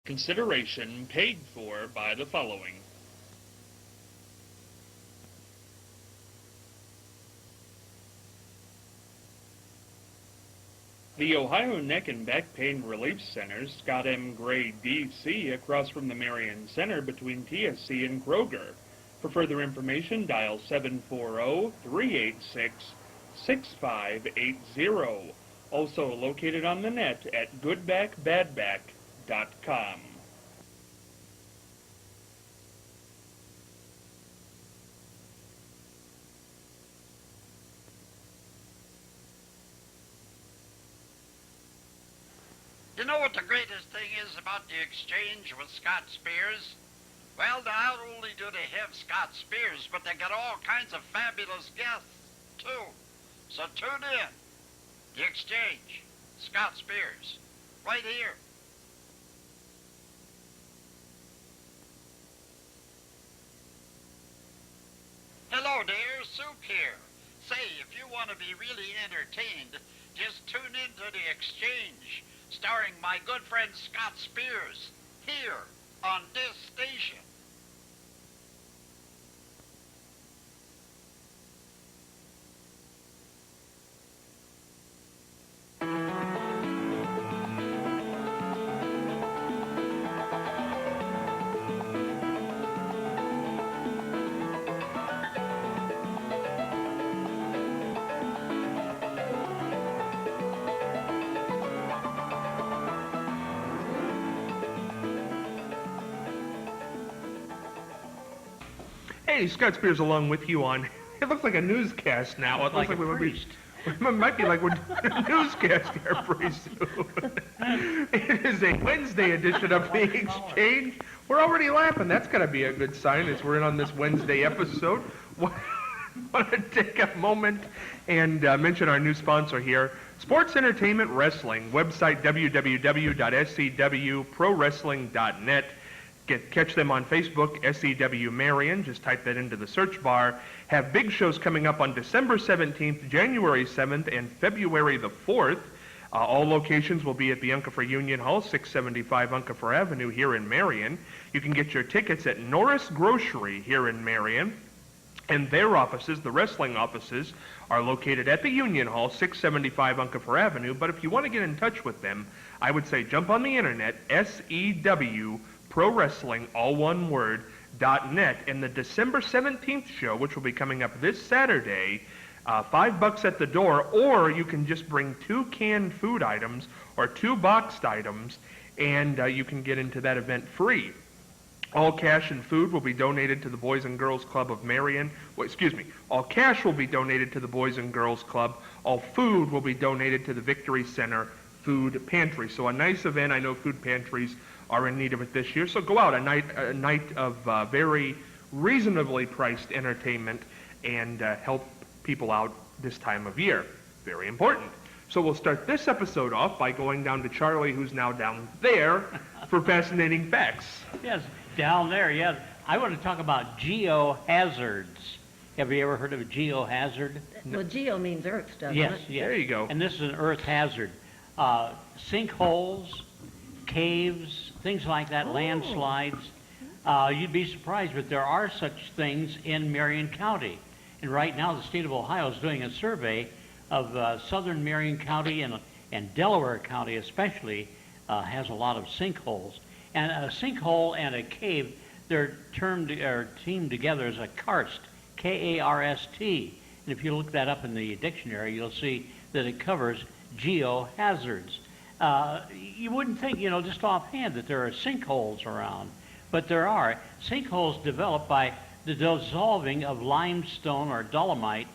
Consideration paid for by the following. The Ohio Neck and Back Pain Relief Center, Scott M. Gray, D.C., across from the Marion Center between TSC and Kroger. For further information, dial 740-386-6580. Also located on the net at goodbackbadback.com. You know what the greatest thing is about the exchange with Scott Spears? Well, not only do they have Scott Spears, but they got all kinds of fabulous guests, too. So tune in. The exchange. Scott Spears. Right here. Hello there, Soup here. Say, if you want to be really entertained, just tune in to The Exchange, starring my good friend Scott Spears, here on this station. Hey, Scott Spears along with you on, it looks like a newscast now. It looks like we might be like we're doing a newscast here pretty soon. It is a Wednesday edition of The Exchange. We're already laughing. That's got to be a good sign as we're in on this Wednesday episode. Want to take a moment and mention our new sponsor here, Sports Entertainment Wrestling, website www.secwprowrestling.net. Catch them on Facebook, SEW Marion. Just type that into the search bar. Have big shows coming up on December 17th, January 7th, and February the 4th. All locations will be at Bianca for Union Hall, 675 Uncafer Avenue here in Marion. You can get your tickets at Norris Grocery here in Marion. And their offices, the wrestling offices, are located at the Union Hall, 675 Uncafer Avenue. But if you want to get in touch with them, I would say jump on the internet, SEW Pro Wrestling, all one word, .net, and the December 17th show, which will be coming up this Saturday, $5 at the door, or you can just bring 2 canned food items or 2 boxed items, and you can get into that event free. All cash and food will be donated to the Boys and Girls Club of Marion. All cash will be donated to the Boys and Girls Club. All food will be donated to the Victory Center Food Pantry. So a nice event. I know food pantries are in need of it this year. So go out, a night of very reasonably priced entertainment and help people out this time of year. Very important. So we'll start this episode off by going down to Charlie, who's now down there, for fascinating facts. Yes, down there, yes. I want to talk about Geo Hazards. Have you ever heard of a Geo Hazard? Well, geo means earth, doesn't Yes, it? yes. There you go. And this is an earth hazard. Sinkholes, caves, things like that, landslides. You'd be surprised, but there are such things in Marion County. And right now, the state of Ohio is doing a survey of southern Marion County and Delaware County especially has a lot of sinkholes. And a sinkhole and a cave, they're teamed together as a karst, K-A-R-S-T. And if you look that up in the dictionary, you'll see that it covers geohazards. You wouldn't think, just offhand that there are sinkholes around, but there are. Sinkholes developed by the dissolving of limestone or dolomite,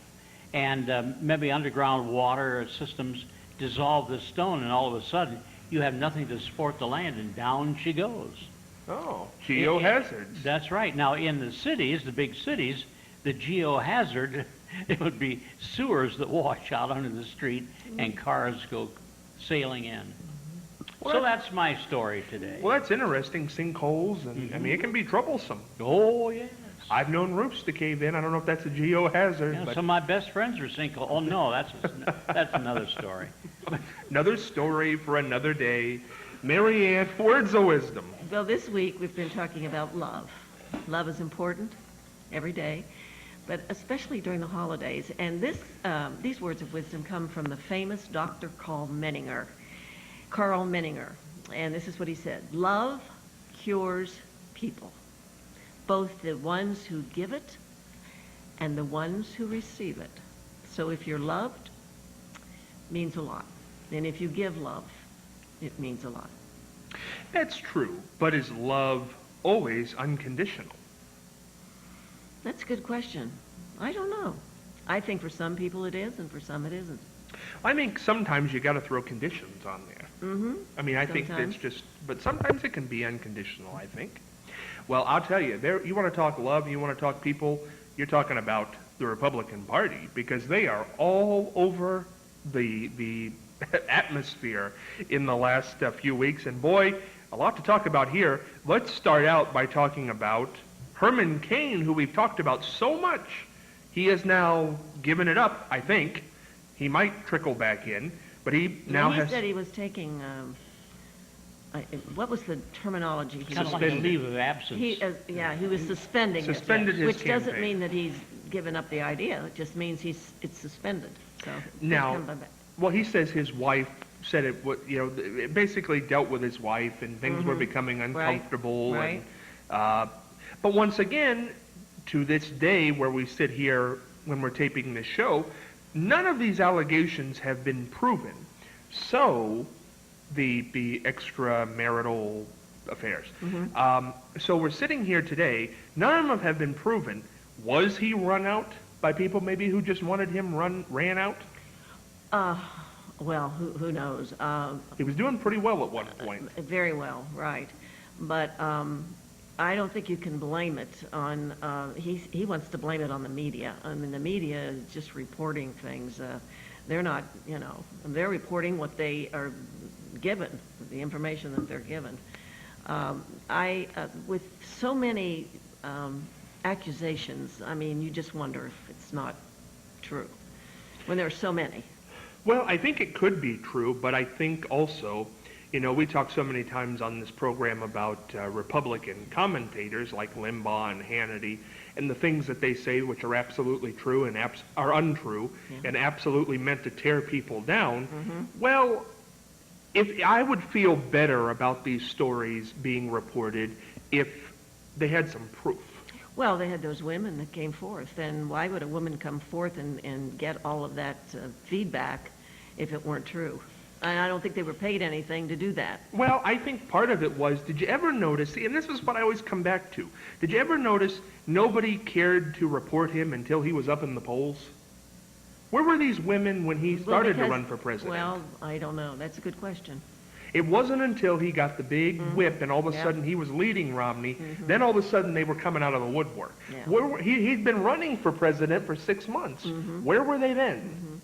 and maybe underground water systems dissolve the stone, and all of a sudden you have nothing to support the land, and down she goes. Oh, geohazards. That's right. Now, in the cities, the big cities, the geohazard, it would be sewers that wash out onto the street and cars go sailing in. So that's my story today. Well, that's interesting, sinkholes, and I mean, it can be troublesome. Oh, yes. I've known roofs to cave in. I don't know if that's a geohazard. Yeah, but some of my best friends are sinkhole. Oh, no, that's another story. Another story for another day. Mary Ann, words of wisdom. Well, this week we've been talking about love. Love is important every day, but especially during the holidays. And these words of wisdom come from the famous Dr. Carl Menninger. And this is what he said: love cures people, both the ones who give it and the ones who receive it. So if you're loved, it means a lot. And if you give love, it means a lot. That's true, but is love always unconditional? That's a good question. I don't know. I think for some people it is, and for some it isn't. I think sometimes you got to throw conditions on there. Mm-hmm. I mean, I think Sometimes. it's just, but sometimes it can be unconditional, I think. Well, I'll tell you, you want to talk love, you want to talk people, you're talking about the Republican Party, because they are all over the atmosphere in the last few weeks. And boy, a lot to talk about here. Let's start out by talking about Herman Cain, who we've talked about so much. He has now given it up, I think. He might trickle back in, but he now He has... said he was taking, what was the terminology? He Kind of like a leave of absence. He was suspending it. Suspended his Which doesn't campaign. mean that he's given up the idea. It just means it's suspended. So he's Now, come back. well, he says his wife said it, it basically dealt with his wife, and things were becoming uncomfortable. Right. And, but once again, to this day where we sit here when we're taping this show, none of these allegations have been proven. So, the extramarital affairs. So we're sitting here today, none of them have been proven. Was he run out by people maybe who just wanted him ran out? Well, who knows? He was doing pretty well at one point. Very well, right. But I don't think you can blame it on, he wants to blame it on the media. I mean, the media is just reporting things. They're not, they're reporting what they are given, the information that they're given. With so many accusations, I mean, you just wonder if it's not true when there are so many. Well, I think it could be true, but I think also, we talk so many times on this program about Republican commentators like Limbaugh and Hannity and the things that they say which are absolutely true and are untrue and absolutely meant to tear people down. Well, if I would feel better about these stories being reported if they had some proof. Well, they had those women that came forth, and why would a woman come forth and get all of that feedback if it weren't true? And I don't think they were paid anything to do that. Well, I think part of it was, did you ever notice, and this is what I always come back to, did you ever notice nobody cared to report him until he was up in the polls? Where were these women when he started to run for president? Well, I don't know. That's a good question. It wasn't until he got the big whip and all of a sudden he was leading Romney, then all of a sudden they were coming out of the woodwork. Yeah. He'd been running for president for 6 months. Where were they then?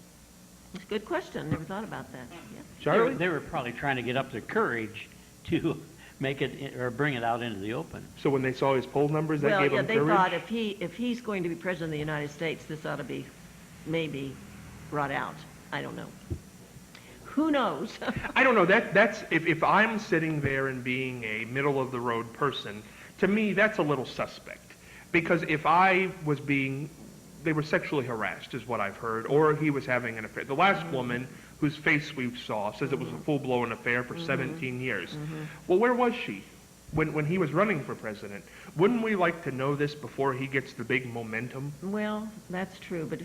It's a good question. Never thought about that. Yeah. Charlie? They were probably trying to get up their courage to make it or bring it out into the open. So when they saw his poll numbers, that gave them they courage? thought if he's going to be president of the United States, this ought to be maybe brought out. I don't know. Who knows? I don't know. That's if I'm sitting there and being a middle of the road person, to me that's a little suspect. Because if I was they were sexually harassed is what I've heard, or he was having an affair. The last woman whose face we saw says it was a full-blown affair for 17 years. Well, where was she when he was running for president? Wouldn't we like to know this before he gets the big momentum? Well, that's true, but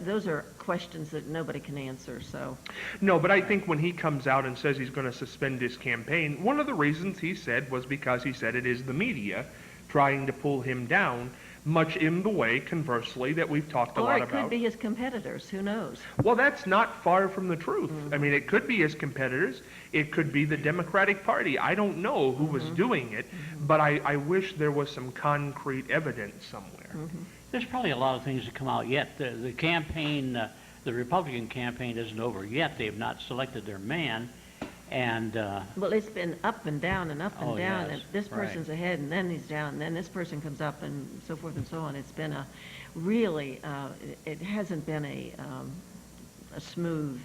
those are questions that nobody can answer. So No, but I think when he comes out and says he's going to suspend his campaign, one of the reasons he said was because he said it is the media trying to pull him down, much in the way, conversely, that we've talked a lot about. Or it could be his competitors. Who knows? Well, that's not far from the truth. I mean, it could be his competitors. It could be the Democratic Party. I don't know who was doing it, but I wish there was some concrete evidence somewhere. There's probably a lot of things to come out yet. The campaign, the Republican campaign isn't over yet. They've not selected their man. And Well, it's been up and down and up and Oh, down. yes, And this right. person's ahead, and then he's down, and then this person comes up, and so forth and so on. It's been a really, it hasn't been a smooth.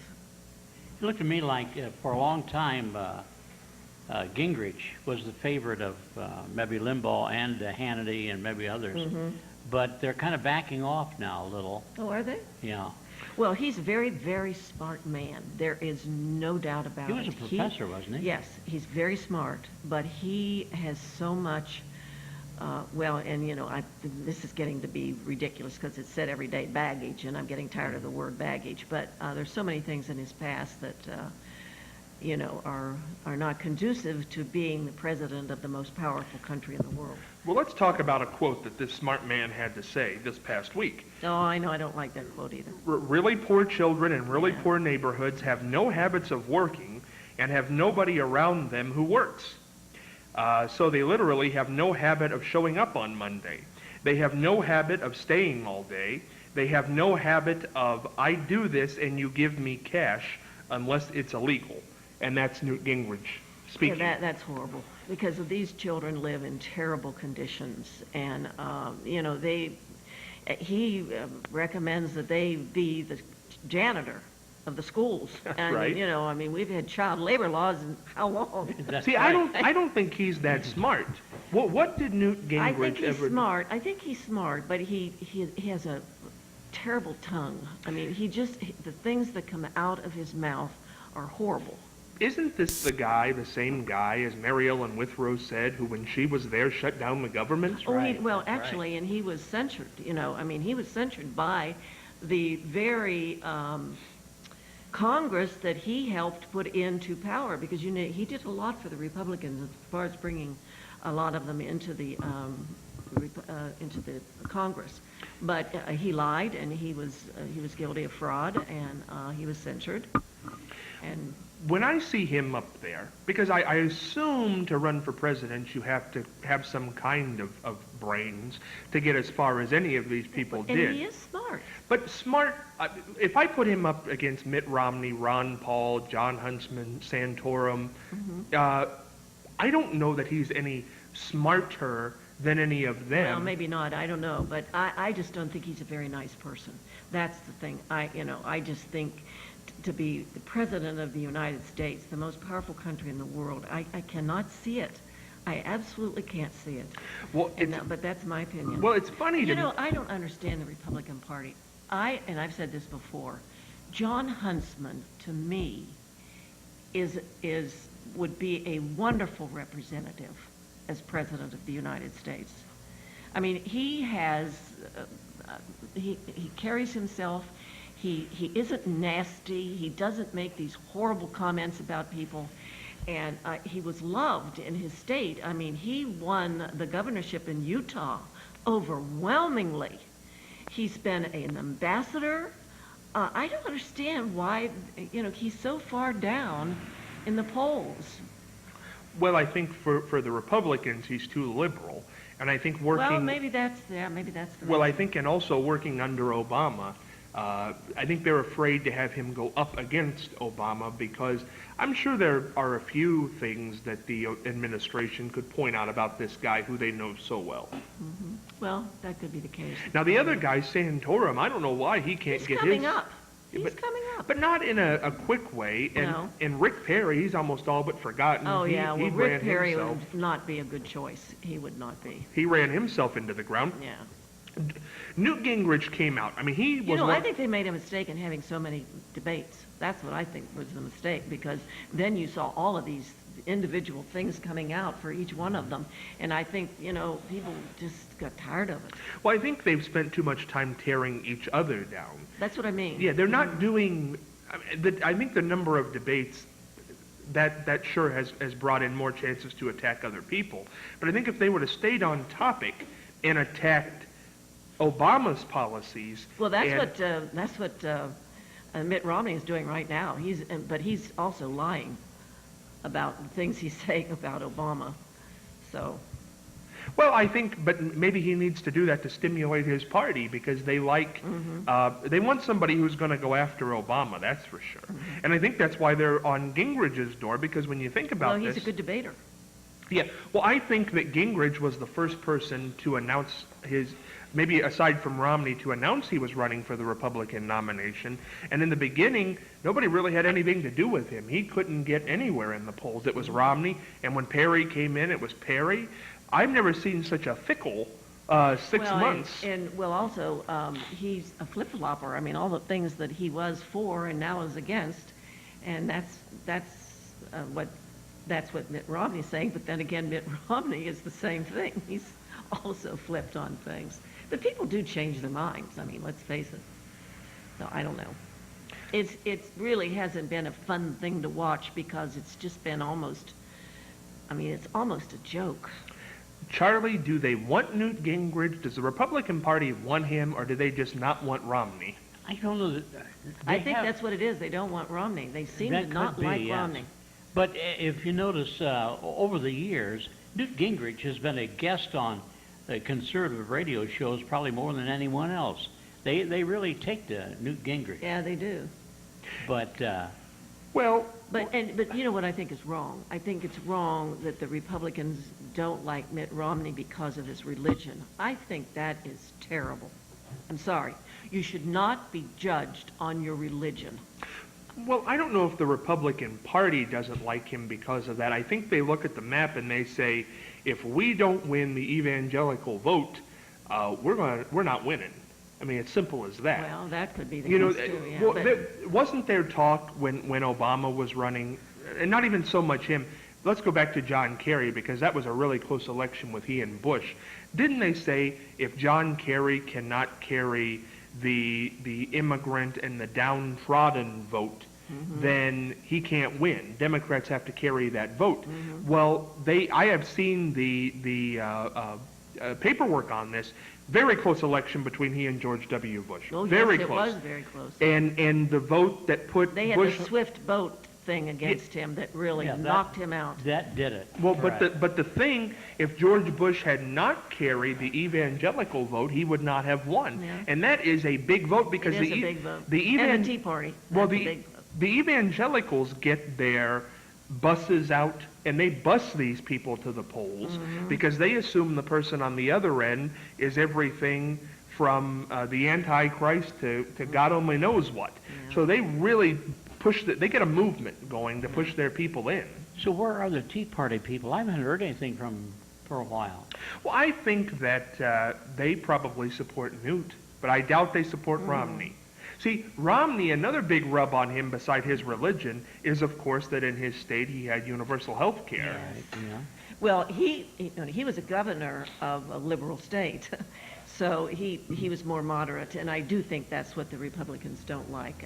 it looked to me like for a long time, Gingrich was the favorite of maybe Limbaugh and Hannity and maybe others. But they're kind of backing off now a little. Oh, are they? Yeah. Well, he's a very, very smart man. There is no doubt about it. He was a professor, wasn't he? Yes, he's very smart, but he has so much, well, and this is getting to be ridiculous because it's said every day, baggage, and I'm getting tired of the word baggage, but there's so many things in his past that, are not conducive to being the president of the most powerful country in the world. Well, let's talk about a quote that this smart man had to say this past week. Oh, I know, I don't like that quote either. Really poor children in really Yeah. poor neighborhoods have no habits of working and have nobody around them who works. So they literally have no habit of showing up on Monday. They have no habit of staying all day. They have no habit of, I do this and you give me cash unless it's illegal. And that's Newt Gingrich speaking. Yeah, that's horrible because these children live in terrible conditions, and he recommends that they be the janitor of the schools. And, Right. we've had child labor laws in how long? That's See, right. I don't think he's that smart. What did Newt Gingrich I think he's ever? smart. I think he's smart, but he has a terrible tongue. I mean, the things that come out of his mouth are horrible. Isn't this the same guy, as Mary Ellen Withrow said, who when she was there shut down the government? right, Well, that's right. actually, and he was censured, he was censured by the very Congress that he helped put into power because, he did a lot for the Republicans as far as bringing a lot of them into the Congress. But he lied, and he was guilty of fraud, and he was censured. And When I see him up there, because I assume to run for president you have to have some kind of brains to get as far as any of these people and did. he is smart. But smart, if I put him up against Mitt Romney, Ron Paul, John Huntsman, Santorum, I don't know that he's any smarter than any of them. Well, maybe not. I don't know, but I just don't think he's a very nice person. That's the thing. I just think to be the president of the United States, the most powerful country in the world, I cannot see it. I absolutely can't see it. Well, But that's my opinion. well, it's funny to me. I don't understand the Republican Party. And I've said this before, John Huntsman, to me, would be a wonderful representative as president of the United States. I mean, he has, he carries himself, he isn't nasty, he doesn't make these horrible comments about people, and he was loved in his state. I mean, he won the governorship in Utah overwhelmingly. He's been an ambassador. I don't understand why, he's so far down in the polls. Well, I think for the Republicans, he's too liberal. And I think working... Well, maybe that's the Well, I reason. think, and also working under Obama, I think they're afraid to have him go up against Obama because I'm sure there are a few things that the administration could point out about this guy who they know so well. Mm-hmm. Well, that could be the case. Now, the other guy, Santorum, I don't know why he can't He's get coming his... up. Yeah, He's coming up. But not in a quick way. And, No. and Rick Perry, he's almost all but forgotten. Oh, He- yeah, well, he Rick ran Perry himself. would not be a good choice. He would not be. He ran himself into the ground. Yeah. Newt Gingrich came out. I mean, he was I think they made a mistake in having so many debates. That's what I think was the mistake, because then you saw all of these individual things coming out for each one of them. And I think, people just got tired of it. Well, I think they've spent too much time tearing each other down. That's what I mean. Yeah, they're not doing... I think the number of debates, that sure has brought in more chances to attack other people. But I think if they would have stayed on topic and attacked Obama's policies... Well, that's what Mitt Romney is doing right now. But he's also lying about the things he's saying about Obama. So... Well, I think, but maybe he needs to do that to stimulate his party because they they want somebody who's going to go after Obama, that's for sure. And I think that's why they're on Gingrich's door, because when you think about he's this... a good debater. Yeah, well, I think that Gingrich was the first person to announce his, maybe aside from Romney, to announce he was running for the Republican nomination. And in the beginning, nobody really had anything to do with him. He couldn't get anywhere in the polls. It was Romney, and when Perry came in, it was Perry. I've never seen such a fickle 6 months. Well, also, he's a flip-flopper. I mean, all the things that he was for and now is against, and that's what Mitt Romney's saying, but then again, Mitt Romney is the same thing. He's also flipped on things. But people do change their minds. I mean, let's face it. So I don't know. It really hasn't been a fun thing to watch because it's just been it's almost a joke. Charlie, do they want Newt Gingrich? Does the Republican Party want him, or do they just not want Romney? I don't know. I think that's what it is. They don't want Romney. They seem to not like Romney. But if you notice, over the years, Newt Gingrich has been a guest on conservative radio shows probably more than anyone else. They really take to Newt Gingrich. Yeah, they do. But But you know what I think is wrong? I think it's wrong that the Republicans don't like Mitt Romney because of his religion. I think that is terrible. I'm sorry. You should not be judged on your religion. Well, I don't know if the Republican Party doesn't like him because of that. I think they look at the map and they say, if we don't win the evangelical vote, we're not winning. I mean, it's simple as that. Well, that could be the case too, yeah. Wasn't there talk when Obama was running, and not even so much him, let's go back to John Kerry, because that was a really close election with he and Bush. Didn't they say if John Kerry cannot carry the immigrant and the downtrodden vote, then he can't win. Democrats have to carry that vote. Well, I have seen the paperwork on this. Very close election between he and George W. Bush. Oh, very yes, close. It was very close. And the vote that put they had Bush, the swift vote thing against him that really knocked him out. That did it. well, Right. but the thing, if George Bush had not carried the evangelical vote, he would not have won. Yeah. And that is a big vote because It is a big vote. the And the Tea Party. well, That's a big vote. the evangelicals get their buses out and they bus these people to the polls because they assume the person on the other end is everything from the Antichrist to God only knows what. So they really they get a movement going to push their people in. So where are the Tea Party people? I haven't heard anything from them for a while. Well, I think that they probably support Newt, but I doubt they support Romney. See, Romney, another big rub on him beside his religion is, of course, that in his state he had universal health care. Yeah. Well, he was a governor of a liberal state, so he was more moderate, and I do think that's what the Republicans don't like.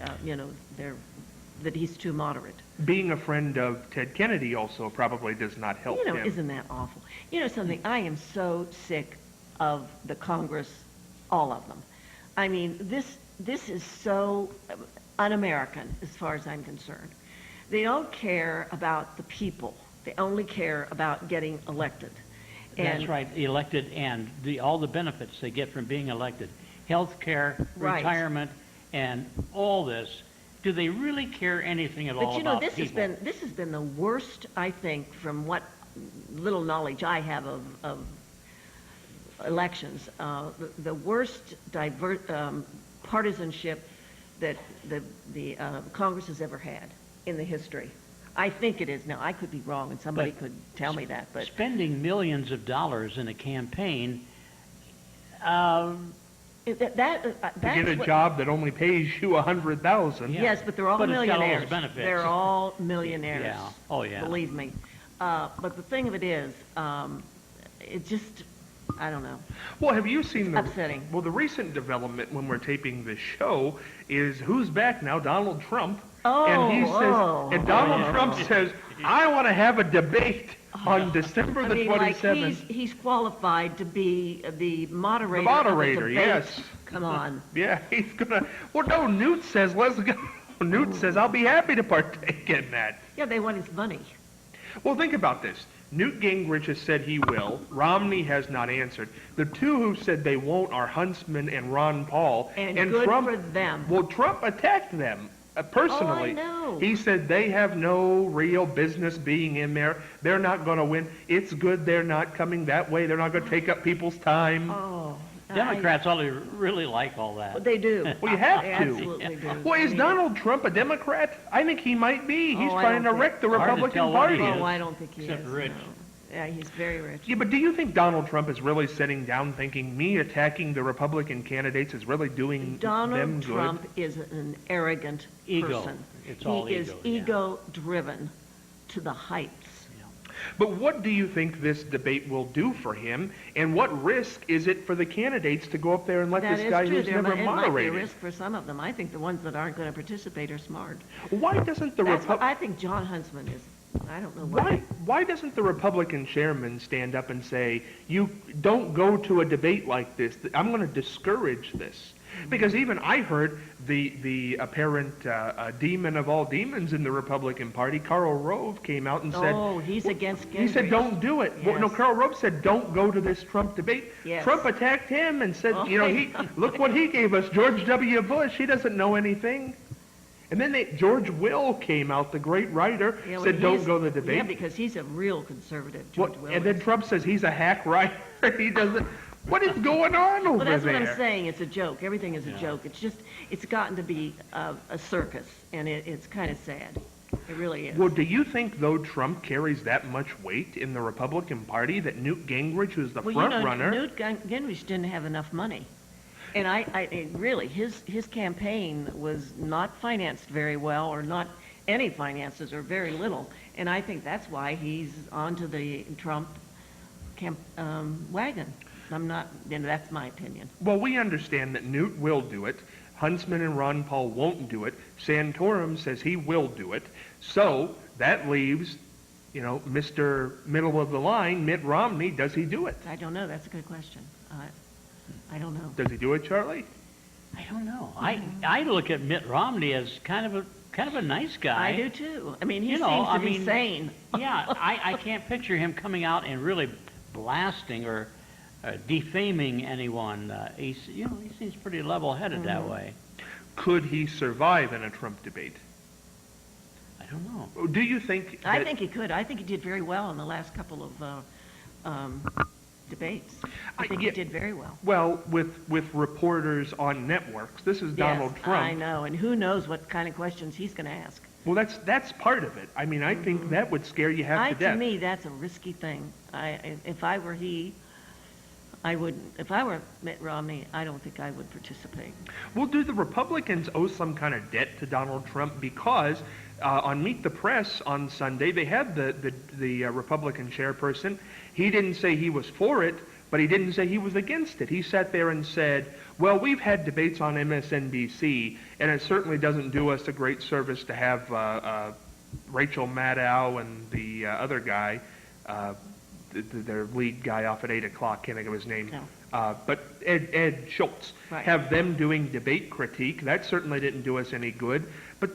That he's too moderate. Being a friend of Ted Kennedy also probably does not help him. Isn't that awful? You know something? I am so sick of the Congress, all of them. I mean, this is so un-American as far as I'm concerned. They don't care about the people. They only care about getting elected. That's right, elected and all the benefits they get from being elected. Health care, Right. retirement, and all this. Do they really care anything at all about this people? this has been the worst, I think, from what little knowledge I have of elections, the worst partisanship that the Congress has ever had in the history. I think it is now. I could be wrong, and somebody could tell me that. But spending millions of dollars in a campaign, to get a job that only pays you $100,000. Yeah. Yes, but they're all But it's got all millionaires. those benefits. They're all millionaires. Yeah. Oh, yeah. Believe me. But the thing of it is, it just, I don't know. Well, have you seen upsetting. Well, the recent development when we're taping this show is who's back now? Donald Trump. And he says, and Donald Trump says, I want to have a debate on December the 27th. He's qualified to be the moderator. The moderator, of a debate. yes. Come on. Yeah, he's gonna. Well, no, Newt says let's go. Newt says I'll be happy to partake in that. Yeah, they want his money. Well, think about this. Newt Gingrich has said he will. Romney has not answered. The two who said they won't are Huntsman and Ron Paul. And good Trump, for them. Well, Trump attacked them personally. know. He said they have no real business being in there. They're not going to win. It's good they're not coming that way. They're not going to take up people's time. Oh. Democrats ought to really like all that. They do. Well, you have They to. absolutely do. Well, is I mean, Donald Trump a Democrat? I think he might be. He's Oh, I trying to don't wreck the Hard to Republican tell what he Party. is. Oh, I don't think he Except is. rich. No. Yeah, he's very rich. Yeah, but do you think Donald Trump is really sitting down thinking me attacking the Republican candidates is really doing them Donald good? Trump is an arrogant Ego. person. It's all he is ego, yeah. ego-driven to the heights. But what do you think this debate will do for him, and what risk is it for the candidates to go up there and let That this is guy true. who's There never might, it might be a moderated? risk for some of them. I think the ones that aren't going to participate are smart. Why doesn't the That's what Repub- I think John Huntsman is. I don't know why. why doesn't the Republican chairman stand up and say, you don't go to a debate like this, I'm going to discourage this? Because even I heard the apparent demon of all demons in the Republican Party, Karl Rove, came out and said, Oh, he's against Gingrich. he said, don't do it. Well, no, Yes. Karl Rove said, don't go to this Trump debate. Yes. Trump attacked him and said, Oh, look what he gave us, George W. Bush. He doesn't know anything. And then George Will came out, the great writer, Yeah, well, said, don't he's- go to the debate. Yeah, because he's a real conservative, Well, George Will and then is. Trump says he's a hack writer. He doesn't. What is going on over Well, that's there? what I'm saying. It's a joke. Everything is a joke. It's gotten to be a circus, and it's kind of sad. It really is. Well, do you think, though, Trump carries that much weight in the Republican Party that Newt Gingrich, who's the Well, front runner, Newt Gingrich didn't have enough money. And really, his campaign was not financed very well, or not any finances, or very little. And I think that's why he's onto the Trump wagon. That's my opinion. well, we understand that Newt will do it. Huntsman and Ron Paul won't do it. Santorum says he will do it. So that leaves, Mr. Middle of the Line, Mitt Romney. Does he do it? I don't know. That's a good question. I don't know. Does he do it, Charlie? I don't know. I look at Mitt Romney as kind of a nice guy. I do too. I mean, he You know, seems to I be mean, sane. Yeah, I can't picture him coming out and really blasting or defaming anyone. He seems pretty level-headed that way. Could he survive in a Trump debate? I don't know. Do you think I that- think he could. I think he did very well in the last couple of debates. I think yeah. he did very well. Well, with reporters on networks, this is Donald Yes, Trump. I know, and who knows what kind of questions he's going to ask. Well, that's part of it. I mean, I think that would scare you half to To death. me, that's a risky thing. If I were he, I wouldn't. If I were Mitt Romney, I don't think I would participate. Well, do the Republicans owe some kind of debt to Donald Trump? Because on Meet the Press on Sunday, they had the Republican chairperson. He didn't say he was for it, but he didn't say he was against it. He sat there and said, well, we've had debates on MSNBC, and it certainly doesn't do us a great service to have Rachel Maddow and the other guy, their lead guy off at 8 o'clock, can't think of his name. No. But Ed Schultz, Right. have them doing debate critique. That certainly didn't do us any good. But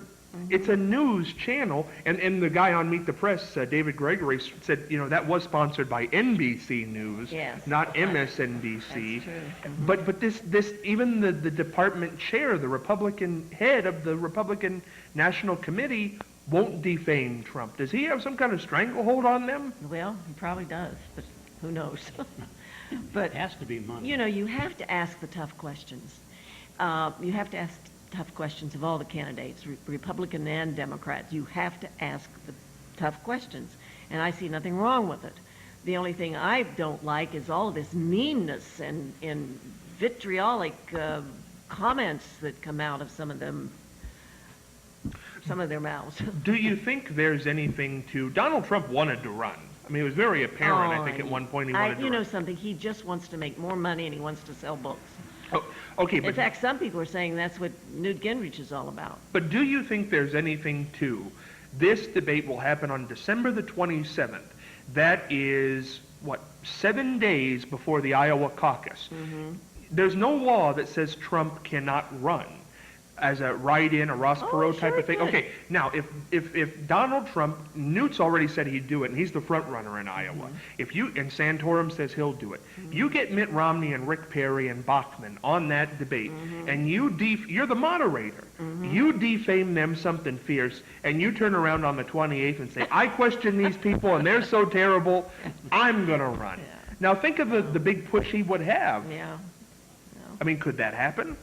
it's a news channel, and the guy on Meet the Press, David Gregory, said, that was sponsored by NBC News, Yes. not MSNBC. That's true. But this even the department chair, the Republican head of the Republican National Committee, won't defame Trump. Does he have some kind of stranglehold on them? Well, he probably does, but who knows? But It has to be money. you have to ask the tough questions. You have to ask tough questions of all the candidates, Republican and Democrat. You have to ask the tough questions, and I see nothing wrong with it. The only thing I don't like is all this meanness and vitriolic comments that come out of some of their mouths. Do you think there's anything to... Donald Trump wanted to run. I mean, it was very apparent, I think, at one point he wanted to You run. know something, he just wants to make more money and he wants to sell books. Oh, okay, In but fact, some people are saying that's what Newt Gingrich is all about. But do you think there's anything to this debate will happen on December the 27th? That is, 7 days before the Iowa caucus. There's no law that says Trump cannot run. as a write-in, a Ross Perot type sure of thing? could. Okay, now if Donald Trump, Newt's already said he'd do it, and he's the front runner in Iowa. If you, and Santorum says he'll do it, you get Mitt Romney and Rick Perry and Bachmann on that debate, and you're the moderator. You defame them something fierce, and you turn around on the 28th and say, I question these people, and they're so terrible, I'm gonna run. Yeah. Now think of the big push he would have. Yeah. I mean, could that happen?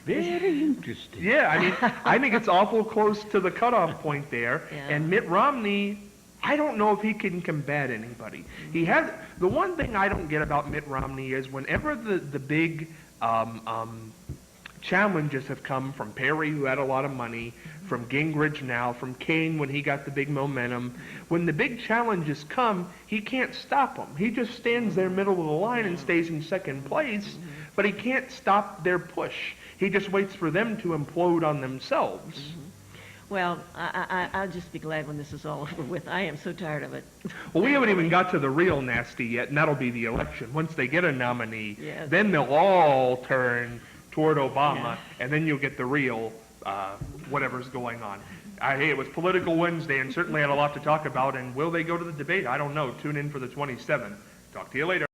Very interesting. Yeah, I mean, I think it's awful close to the cutoff point there. Yeah. And Mitt Romney, I don't know if he can combat anybody. He has, the one thing I don't get about Mitt Romney is whenever the big challenges have come from Perry, who had a lot of money, from Gingrich now, from Kane when he got the big momentum, when the big challenges come, he can't stop them. He just stands there middle of the line and stays in second place, but he can't stop their push. He just waits for them to implode on themselves. Well, I'll just be glad when this is all over with. I am so tired of it. Well, we haven't even got to the real nasty yet, and that'll be the election. Once they get a nominee, Yes. then they'll all turn toward Obama, and then you'll get the real whatever's going on. Hey, it was Political Wednesday, and certainly had a lot to talk about, and will they go to the debate? I don't know. Tune in for the 27th. Talk to you later.